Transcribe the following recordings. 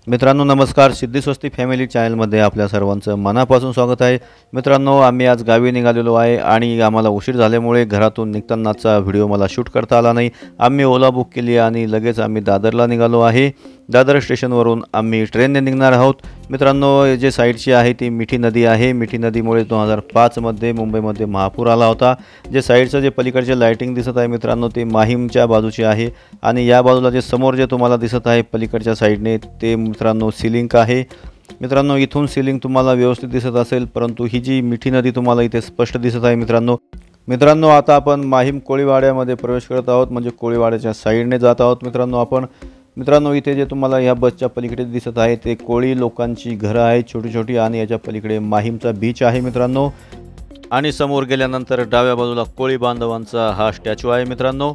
मित्रांनो नमस्कार, सिद्धी स्वस्ती फॅमिली चॅनलमध्ये आपल्या सर्वांचं मनापासून स्वागत आहे। मित्रांनो आम्ही आज गावी निघालेलो आहे आणि आम्हाला उशीर झाल्यामुळे घरातून निघतानाचा व्हिडिओ मला शूट करता आला नाही। आम्ही ओला बुक केली आणि लगेच आम्ही दादरला निघालो आहे। दादर स्टेशनवरून आम्ही ट्रेनने निघणार आहोत। मित्रांनो जे साईडची आहे ती मिठी नदी आहे। मिठी नदीमुळे 2005 मध्ये मुंबईमध्ये महापूर आला होता। जे साईडचं जे पलीकडचे लाइटिंग दिसत आहे मित्रांनो ते माहीमच्या बाजूची आहे आणि या बाजूला जे समोर जे तुम्हाला दिसत आहे पलीकडच्या साईडने ते मित्रांनो सीलिंग आहे। मित्रांनो इथून सीलिंग तुम्हाला व्यवस्थित दिसत असेल, परंतु ही जी मिठी नदी तुम्हाला इथे स्पष्ट दिसत आहे मित्रांनो आता आपण माहीम कोळीवाड्यामध्ये प्रवेश करत आहोत, म्हणजे कोळीवाड्याच्या साईडने जात आहोत मित्रांनो इथे जे तुम्हाला या बसच्या पलीकडे दिसत आहे ते कोळी लोकांची घरं आहेत छोटी छोटी, आणि याच्या पलीकडे माहीमचा बीच आहे मित्रांनो। आणि समोर गेल्यानंतर डाव्या बाजूला कोळी बांधवांचा हा स्टॅच्यू आहे मित्रांनो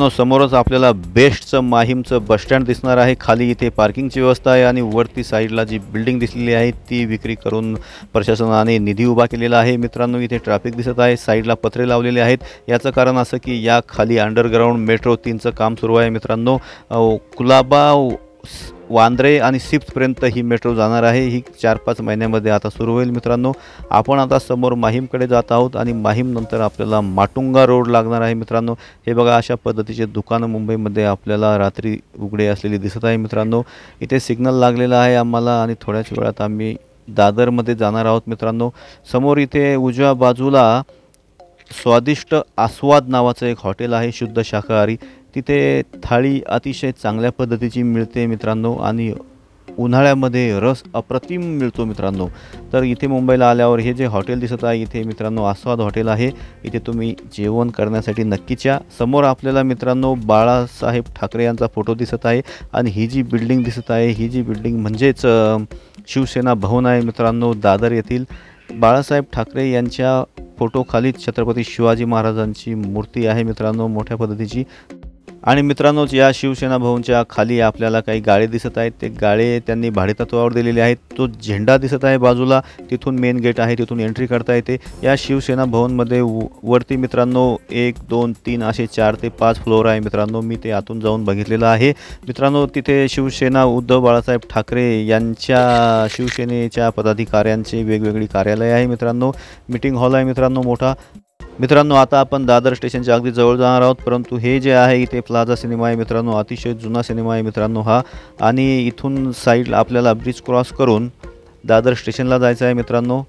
समोरच आपल्याला बेस्टचं माहीमचं बस स्टँड दिसणार आहे। खाली इथे पार्किंगची व्यवस्था आहे आणि वरती साईडला जी बिल्डिंग दिसलेली आहे ती विक्री करून प्रशासनाने निधी उभा केलेला आहे मित्रांनो। इथे ट्रॅफिक दिसत आहे, साईडला पत्रे लावलेले आहेत। याचं कारण असं की या खाली अंडरग्राउंड मेट्रो 3चं काम सुरू आहे मित्रांनो। कुलाबा, वांद्रे आणि सिप्सपर्यंत ही मेट्रो जाणार आहे। ही 4-5 महिन्यामध्ये आता सुरू होईल मित्रांनो। आपण आता समोर माहीमकडे जात आहोत आणि माहीम नंतर आपल्याला माटुंगा रोड लागणार आहे मित्रांनो। हे बघा अशा पद्धतीचे दुकानं मुंबईमध्ये आपल्याला रात्री उघडे असलेली दिसत आहे मित्रांनो। इथे सिग्नल लागलेला आहे आम्हाला आणि थोड्याच वेळात आम्ही दादरमध्ये जाणार आहोत मित्रांनो। समोर इथे उजव्या बाजूला स्वादिष्ट आस्वाद नावाचं एक हॉटेल आहे शुद्ध शाकाहारी। तिथे थाळी अतिशय चांगल्या पद्धतीची मिळते मित्रांनो आणि उन्हाळ्यामध्ये रस अप्रतिम मिळतो मित्रांनो। तर इथे मुंबईला आल्यावर हे जे हॉटेल दिसत आहे इथे मित्रांनो आस्वाद हॉटेल आहे। इथे तुम्ही जेवण करण्यासाठी नक्कीच या। समोर आपल्याला मित्रांनो बाळासाहेब ठाकरे यांचा फोटो दिसत आहे आणि ही जी बिल्डिंग दिसत आहे ही जी बिल्डिंग म्हणजेच शिवसेना भवन आहे मित्रांनो दादर येथील। बाळासाहेब ठाकरे यांच्या फोटोखाली छत्रपती शिवाजी महाराजांची मूर्ती आहे मित्रांनो मोठ्या पद्धतीची। आणि मित्रांनो या शिवसेना भवनच्या खाली आपल्याला काही गाळे दिसत आहेत, ते गाळे त्यांनी भाडेतत्वावर दिलेले आहेत। तो झेंडा दिसत आहे बाजूला, तिथून मेन गेट आहे, तिथून एंट्री करता येते। या शिवसेना भवनमध्ये वरती मित्रांनो 1, 2, 3 असे 4 ते 5 फ्लोअर आहे मित्रांनो। मी ते आतून जाऊन बघितलेलं आहे मित्रांनो। तिथे शिवसेना उद्धव बाळासाहेब ठाकरे यांच्या शिवसेनेच्या पदाधिकाऱ्यांचे वेगवेगळी कार्यालय आहे मित्रांनो। मीटिंग हॉल आहे मित्रांनो मोठा। मित्रांनो आता आपण दादर स्टेशनच्या अगदी जवळ जाणार आहोत, परंतु हे जे आहे इथे प्लाझा सिनेमा आहे मित्रांनो। अतिशय जुना सिनेमा आहे मित्रांनो हा, आणि इथून साईडला आपल्याला ब्रिज क्रॉस करून दादर स्टेशनला जायचं आहे मित्रांनो।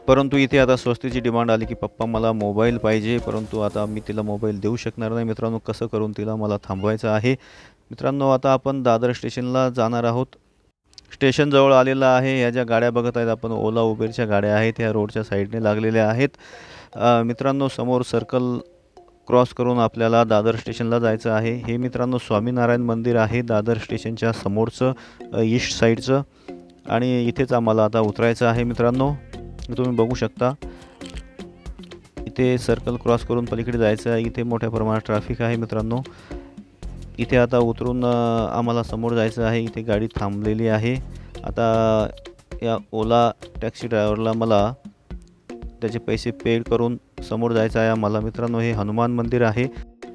परंतु इथे आता स्वस्तीची डिमांड आली की पप्पा मला मोबाईल पाहिजे, परंतु आता मी तिला मोबाईल देऊ शकणार नाही मित्रांनो। कसं करून तिला मला थांबवायचं आहे मित्रांनो। आता आपण दादर स्टेशनला जाणार आहोत। स्टेशन जवळ आलेलं आहे। ह्या ज्या गाड्या बघत आहेत आपण ओला उबेरच्या गाड्या आहेत, ह्या रोडच्या साईडने लागलेल्या आहेत मित्रांनो। समोर सर्कल क्रॉस करून आपल्याला दादर स्टेशनला जायचं आहे। हे मित्रांनो स्वामीनारायण मंदिर आहे दादर स्टेशनच्या समोरचं ईस्ट साईडचं, आणि इथेच आम्हाला आता उतरायचं आहे मित्रांनो। तुम्ही बघू शकता इथे सर्कल क्रॉस करून पलीकडे जायचं आहे। इथे मोठ्या प्रमाणात ट्रॅफिक आहे मित्रांनो। इथे आता उतरून आम्हाला समोर जायचं आहे। इथे गाडी थांबलेली आहे। आता या ओला टॅक्सी ड्रायव्हरला मला त्याचे पैसे पे करून समोर जायचं आहे आम्हाला मित्रांनो। हे हनुमान मंदिर आहे।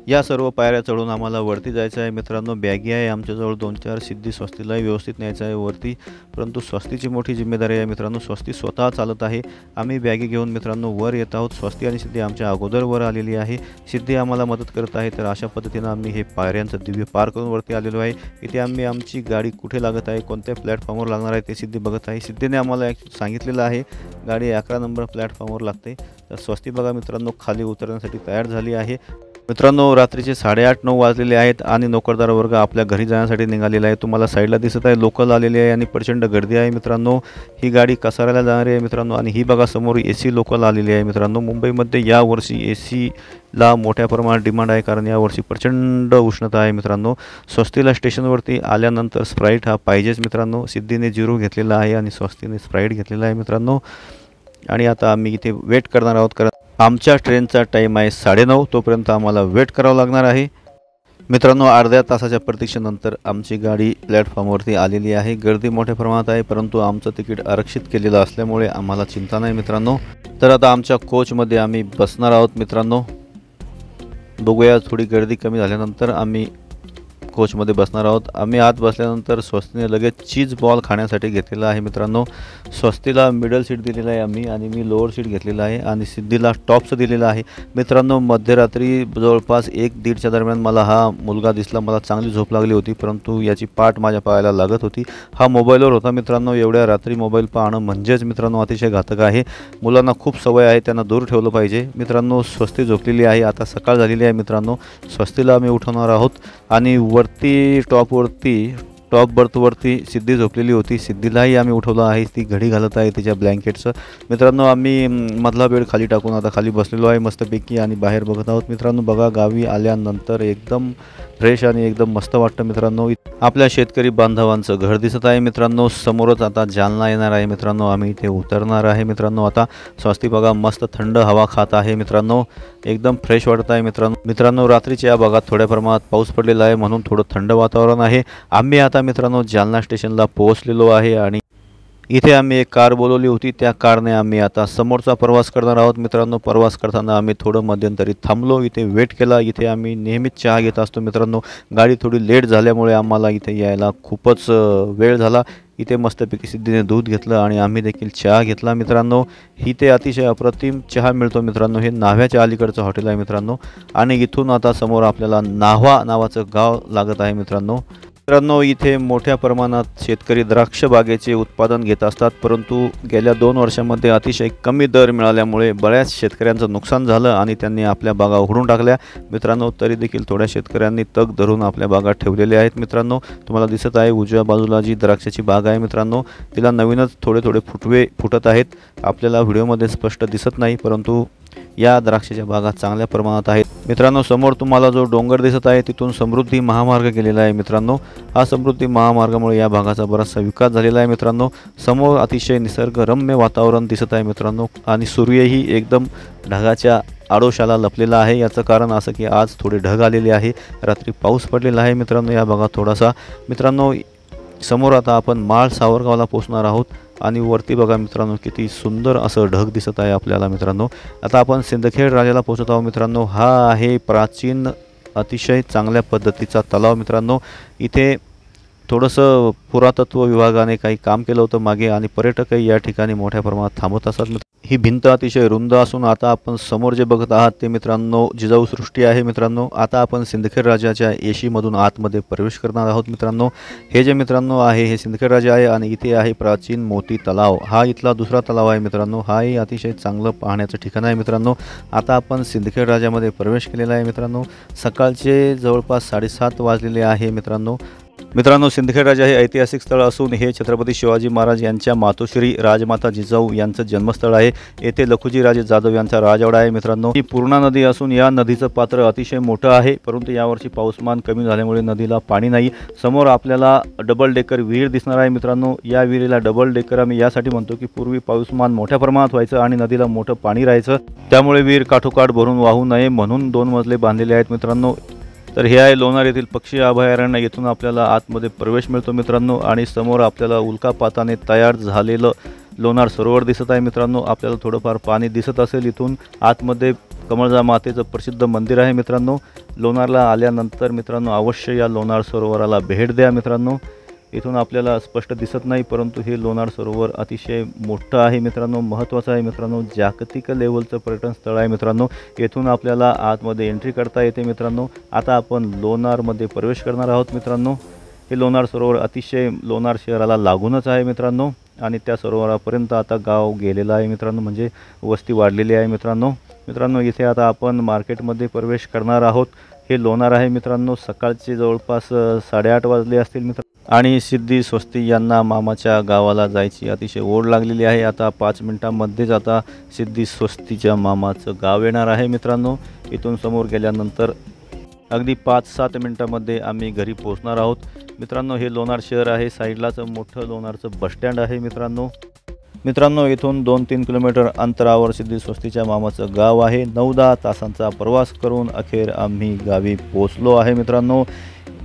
या सर्व पायऱ्या चढून आम्हाला वरती जायचं आहे मित्रांनो। बॅगी आहे आमच्याजवळ 2-4, सिद्धी स्वस्तीलाही व्यवस्थित न्यायचं आहे वरती, परंतु स्वस्तीची मोठी जिम्मेदारी आहे मित्रांनो। स्वस्ती स्वतः चालत आहे, आम्ही बॅगी घेऊन मित्रांनो वर येत आहोत। स्वस्ती आणि सिद्धी आमच्या अगोदर वर आलेली आहे। सिद्धी आम्हाला मदत करत आहे। तर अशा पद्धतीनं आम्ही हे पायऱ्यांचं दिव्य पार करून वरती आलेलो आहे। इथे आम्ही आमची गाडी कुठे लागत आहे, कोणत्या प्लॅटफॉर्मवर लागणार आहे ते सिद्धी बघत आहे। सिद्धीने आम्हाला सांगितलेलं आहे गाडी 11 नंबर प्लॅटफॉर्मवर लागते। तर स्वस्ती बघा मित्रांनो खाली उतरण्यासाठी तयार झाली आहे मित्रांनो। रात्रीचे 8:30-9 वाजलेले आहेत आणि नोकरदार वर्ग आपल्या घरी जाण्यासाठी निघालेला आहे। तुम्हाला साईडला दिसत आहे लोकल आलेली आहे आणि प्रचंड गर्दी आहे मित्रांनो। ही गाडी कसाऱ्याला जाणारी आहे मित्रांनो, आणि ही बघा समोर AC लोकल आलेली आहे मित्रांनो। मुंबईमध्ये यावर्षी ACला मोठ्या प्रमाणात डिमांड आहे, कारण यावर्षी प्रचंड उष्णता आहे मित्रांनो। स्वस्तीला स्टेशनवरती आल्यानंतर स्प्राईट हा पाहिजेच मित्रांनो। सिद्धीने 0 घेतलेला आहे आणि स्वस्तीने स्प्राईट घेतलेला आहे मित्रांनो। आणि आता आम्ही इथे वेट करणार आहोत, कारण आमच्या ट्रेनचा टाईम आहे 9:30, तोपर्यंत आम्हाला वेट करावं लागणार आहे मित्रांनो। अर्ध्या तासाच्या प्रतीक्षेनंतर आमची गाडी प्लॅटफॉर्मवरती आलेली आहे। गर्दी मोठ्या प्रमाणात आहे, परंतु आमचं तिकीट आरक्षित केलेलं असल्यामुळे आम्हाला चिंता नाही मित्रांनो। तर आता आमच्या कोचमध्ये आम्ही बसणार आहोत मित्रांनो। बघूया थोडी गर्दी कमी झाल्यानंतर आम्ही कोचमध्ये बसणार आहोत। आम्ही आत बसल्यानंतर स्वस्तीने लगेच चीज बॉल खाण्यासाठी घेतलेला आहे मित्रांनो। स्वस्तीला मिडल सीट दिलेलं आहे आम्ही आणि मी लोअर सीट घेतलेलं आहे आणि सिद्धीला टॉपचं दिलेलं आहे मित्रांनो। मध्यरात्री जवळपास 1-1:30च्या दरम्यान मला हा मुलगा दिसला। मला चांगली झोप लागली होती, परंतु याची पाठ माझ्या पायाला लागत होती। हा मोबाईलवर होता मित्रांनो। एवढ्या रात्री मोबाईल पाहणं म्हणजेच मित्रांनो अतिशय घातक आहे। मुलांना खूप सवय आहे, त्यांना दूर ठेवलं पाहिजे मित्रांनो। स्वस्ती झोपलेली आहे, आता सकाळ झालेली आहे मित्रांनो। स्वस्तीला आम्ही उठवणार आहोत आणि वरती टॉप बर्थवरती सिद्धी झोपलेली होती। सिद्धीलाही आम्ही उठवलं आहे, ती घडी घालत आहे तिच्या ब्लँकेटचं मित्रांनो। आम्ही मधला बेड खाली टाकून आता खाली बसलेलो आहे मस्तपैकी आणि बाहेर बघत आहोत मित्रांनो। बघा गावी आल्यानंतर एकदम फ्रेश आणि एकदम मस्त वाटतं मित्रांनो। आपल्या शेतकरी बांधवांचं घर दिसत आहे मित्रांनो। समोरच आता जालना येणार आहे मित्रांनो, आम्ही इथे उतरणार आहे मित्रांनो। आता स्वस्ती बघा मस्त थंड हवा खात आहे मित्रांनो, एकदम फ्रेश वाटत आहे मित्रांनो। रात्रीच्या या भागात थोड्या प्रमाणात पाऊस पडलेला आहे म्हणून थोडं थंड वातावरण आहे। आम्ही आता मित्रांनो जालना स्टेशनला पोहोचलेलो आहे आणि इथे आम्ही एक कार बोलवली होती, त्या कारने आम्ही आता समोरचा प्रवास करणार आहोत मित्रांनो। प्रवास करताना आम्ही थोडं मध्यंतरी थांबलो, इथे वेट केला। इथे आम्ही नेहमीच चहा घेत असतो मित्रांनो। गाडी थोडी लेट झाल्यामुळे आम्हाला इथे यायला खूपच वेळ झाला। इथे मस्तपैकी सिद्धीने दूध घेतलं आणि आम्ही देखील चहा घेतला मित्रांनो। इथे अतिशय अप्रतिम चहा मिळतो मित्रांनो। हे न्हाव्याच्या अलीकडचं हॉटेल आहे मित्रांनो आणि इथून आता समोर आपल्याला न्हावा नावाचं गाव लागत आहे मित्रांनो। इथे मोठ्या प्रमाणात शेतकरी द्राक्ष बागेचे उत्पादन घेत असतात, परंतु गेल्या 2 वर्षांमध्ये अतिशय कमी दर मिळाल्यामुळे बऱ्याच शेतकऱ्यांचं नुकसान झालं आणि त्यांनी आपल्या बागा उघडून टाकल्या मित्रांनो। तरी देखील थोड्या शेतकऱ्यांनी तग धरून आपल्या बागा ठेवलेल्या आहेत मित्रांनो। तुम्हाला दिसत आहे उजव्या बाजूला जी द्राक्षाची बाग आहे मित्रांनो, तिला नवीनच थोडे फुटवे फुटत आहेत। आपल्याला व्हिडिओमध्ये स्पष्ट दिसत नाही, परंतु या द्राक्षाच्या बागा चांगल्या प्रमाणात आहेत मित्रांनो। समोर तुम्हाला जो डोंगर दिसत आहे तिथून समृद्धी महामार्ग गेलेला आहे मित्रांनो। हा समृद्धी महामार्गामुळे या भागाचा बराचसा विकास झालेला आहे मित्रांनो। समोर अतिशय निसर्गरम्य वातावरण दिसत आहे मित्रांनो आणि सूर्यही एकदम ढगाच्या आडोशाला लपलेला आहे। याचं कारण असं की आज थोडे ढग आलेले आहे, रात्री पाऊस पडलेला आहे मित्रांनो या भागात थोडासा मित्रांनो। समोर आता आपण माळ सावरगावला पोहोचणार आहोत आणि वरती बघा मित्रांनो किती सुंदर असं ढग दिसत आहे आपल्याला मित्रांनो। आता आपण सिंदखेड राजाला पोहोचत आहोत मित्रांनो। हा आहे प्राचीन अतिशय चांगल्या पद्धतीचा तलाव मित्रांनो। इथे थोडंसं पुरातत्व विभागाने काही काम केलं होतं मागे आणि पर्यटकही या ठिकाणी मोठ्या प्रमाणात थांबत असतात। ही भिंत अतिशय रुंद असून आता आपण समोर जे बघत आहात ते मित्रांनो जिजाऊ सृष्टी आहे मित्रांनो। आता आपण सिंदखेड राजाच्या येशीमधून आतमध्ये प्रवेश करणार आहोत मित्रांनो। हे जे मित्रांनो आहे हे सिंदखेड राजा आहे आणि इथे आहे प्राचीन मोती तलाव। हा इथला दुसरा तलाव आहे मित्रांनो। हाही अतिशय चांगलं पाहण्याचं ठिकाण आहे मित्रांनो। आता आपण सिंदखेड राजामध्ये प्रवेश केलेला आहे मित्रांनो। सकाळचे जवळपास 7:30 वाजलेले आहे मित्रांनो सिंदखेड राजा हे ऐतिहासिक स्थळ असून हे छत्रपती शिवाजी महाराज यांच्या मातोश्री राजमाता जिजाऊ यांचं जन्मस्थळ आहे। येथे लखुजी राजे जाधव यांचा राजवाडा आहे मित्रांनो। ही पूर्णा नदी असून या नदीचं पात्र अतिशय मोठं आहे, परंतु यावर्षी पाऊसमान कमी झाल्यामुळे नदीला पाणी नाही। समोर आपल्याला डबल डेकर विहीर दिसणार आहे मित्रांनो। या विहिरीला डबल डेकर आम्ही यासाठी म्हणतो की पूर्वी पाऊसमान मोठ्या प्रमाणात व्हायचं आणि नदीला मोठं पाणी राहायचं, त्यामुळे विहीर काठोकाठ भरून वाहू नये म्हणून 2 मजले बांधलेले आहेत मित्रांनो। तर हे आहे लोणार येथील पक्षी अभयारण्य। येथून आपल्याला आतमध्ये प्रवेश मिळतो मित्रांनो आणि समोर आपल्याला उल्कापाताने तयार झालेलं लोणार सरोवर दिसत आहे मित्रांनो। आपल्याला थोडंफार पाणी दिसत असेल इथून आतमध्ये कमळजा मातेचं प्रसिद्ध मंदिर आहे मित्रांनो। लोणारला आल्यानंतर मित्रांनो अवश्य या लोणार सरोवराला भेट द्या मित्रांनो। इथून आपल्याला स्पष्ट दिसत नाही, परंतु हे लोणार सरोवर अतिशय मोठं आहे मित्रांनो, महत्त्वाचं आहे मित्रांनो। जागतिक लेवलचं पर्यटन स्थळ आहे मित्रांनो। येथून आपल्याला आतमध्ये एंट्री करता येते मित्रांनो। आता आपण लोणारमध्ये प्रवेश करणार आहोत मित्रांनो। हे लोणार सरोवर अतिशय लोणार शहराला लागूनच आहे मित्रांनो आणि त्या सरोवरापर्यंत आता गाव गेलेलं आहे मित्रांनो, म्हणजे वस्ती वाढलेली आहे मित्रांनो। इथे आता आपण मार्केटमध्ये प्रवेश करणार आहोत। हे लोणार आहे मित्रांनो। सकाळचे जवळपास 8:30 वाजले असतील मित्रांनो आणि सिद्धी स्वस्ती यांना मामाच्या गावाला जायची अतिशय ओढ लागलेली आहे। आता 5 मिनिटांमध्येच आता सिद्धी स्वस्तीच्या मामाचं गाव येणार आहे मित्रांनो। इथून समोर गेल्यानंतर अगदी 5-7 मिनिटांमध्ये आम्ही घरी पोहोचणार आहोत मित्रांनो। हे लोणार शहर आहे, साईडलाच मोठं लोणारचं बसस्टँड आहे मित्रांनो। इथून 2-3 किलोमीटर अंतरावर सिद्धी स्वस्तीच्या मामाचं गाव आहे। 9-10 तासांचा प्रवास करून अखेर आम्ही गावी पोहोचलो आहे मित्रांनो।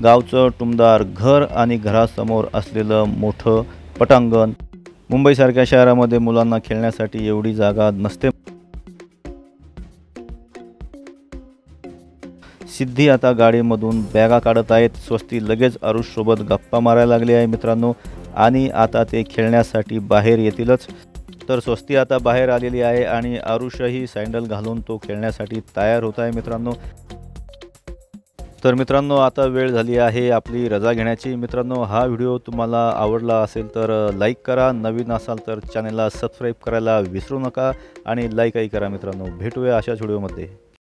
गावचं टुमदार घर आणि घरासमोर असलेलं मोठं पटांगण। मुंबईसारख्या शहरामध्ये मुलांना खेळण्यासाठी एवढी जागा नसते। सिद्धी आता गाडीमधून बॅगा काढत आहेत। स्वस्ती लगेच आरुषसोबत गप्पा मारायला लागली आहे मित्रांनो आणि आता ते खेळण्यासाठी बाहेर येतीलच। तर स्वस्ती आता बाहेर आलेली आहे आणि आरुषही सँडल घालून तो खेळण्यासाठी तयार होत आहे मित्रांनो। तर मित्रांनो आता वेळ झाली आहे आपली रजा घेण्याची। मित्रांनो हा व्हिडिओ तुम्हाला आवडला असेल तर लाईक करा, नवीन असाल तर चॅनलला सबस्क्राईब करायला विसरू नका आणि लाईकही करा मित्रांनो। भेटूया अशाच व्हिडिओमध्ये।